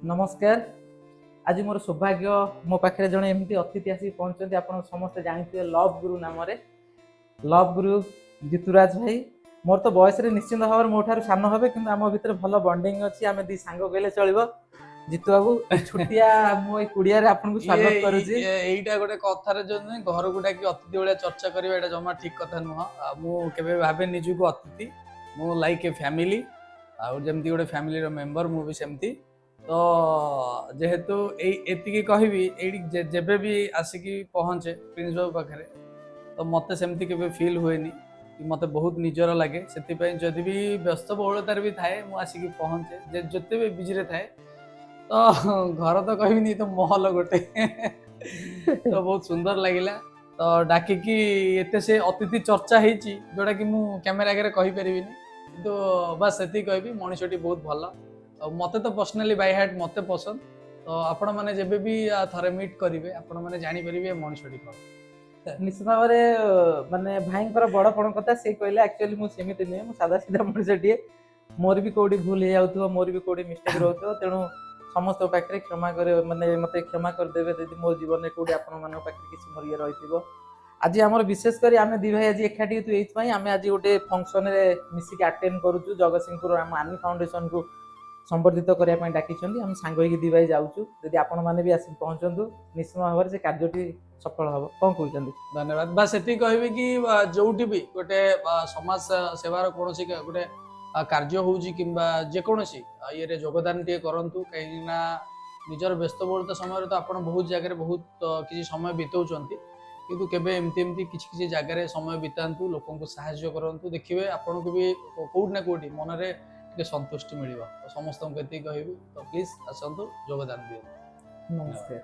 नमस्कार। आज मोर सौभाग्य मो पाखे जड़े एमती अतिथि आसी पहुंचते आप समस्ते जानते लव गुरु नाम लव गुरु जितुराज भाई। मोर तो बयस निश्चिंत भाव मो ठार सान हे कि आम भर भल बंडिंग अच्छी आम दी सांग कहले चलो। जितु बाबू छुटिया मो कुड़िया आपको स्वागत करुच्ची। एईटा गोटे कथार जो घर को डाकी अतिथि भाया चर्चा करवा एटा जमा ठीक कथा नुह। मुझे भावे निजक अतिथि मु लाइक ए फैमिली आमती गोटे फैमिली मेंबर मु भी सेमती। तो जेहेतु एति कहबी जेबे भी आसिकी पहुँचे प्रिंस बाबू पाखे तो मत सेमती के फिल हुए मत बहुत निजर लगे से जदि भी व्यस्त बहुलतार भी थाए मु आसिकी पहुँचे जिते भी बिजी थाए तो घर तो कहबी तो महल गोटे तो बहुत सुंदर लगिला। तो डाकिकी एते से अतिथि चर्चा होती जोटा कि मु कैमेरा आगे कहि परिबिनी किंतु बस से कहबी मनीषटी बहुत भल मते तो पर्सनाली बाय हार्ट मते पसंद। तो आपण मैंने जेबे भी थरे मीट करेंगे आपण मैंने जानी परिबे मनीषटी कौन। निश्चित भाव माने भाई बड़पण कथा से कहले एक्चुअली मुझे सेमती नुहे सादा सीधा मनीषटीए मोर भी कौटी भूल हो जाऊँ मोर भी कौटी मिस्टेक रोथो तेणु समस्त पाखे क्षमा करे माने मते क्षमा करदेवे यदि मो जीवन में कौटी आपण मान पाखे किसी मोर ये रही। आज आम विशेष कर आम दी भाई आज एकाठी ये आम आज गोटे फंक्शन मिसिक अटेंड करुचु जगतसिंहपुर आम आर्मी फाउंडेशन को संबर्धित करने डाकी आम सांग दी भाई जाऊँ यदि आपण मैंने भी आसिक पहुँचु निश्चित भाव से कार्यटी सफल हम कौन कहते। धन्यवाद बस ये कहबी कि जो भी गोटे समाज सेवार कौन गोटे कार्य हो जेकोसी ये योगदान टे करूँ कहीं निजर व्यस्तबहुलता समय तो आप बहुत जगह बहुत किसी समय बिताऊँ किंतु केबे एमती एमती किसी जगह समय बितातु लोक साहाय्य करूँ देखिए आपन को भी कौट ना कौटी मन में संतुष्टि मिल समस्त कहबी तो प्लीज आसतु योगदान दियो। नमस्कार।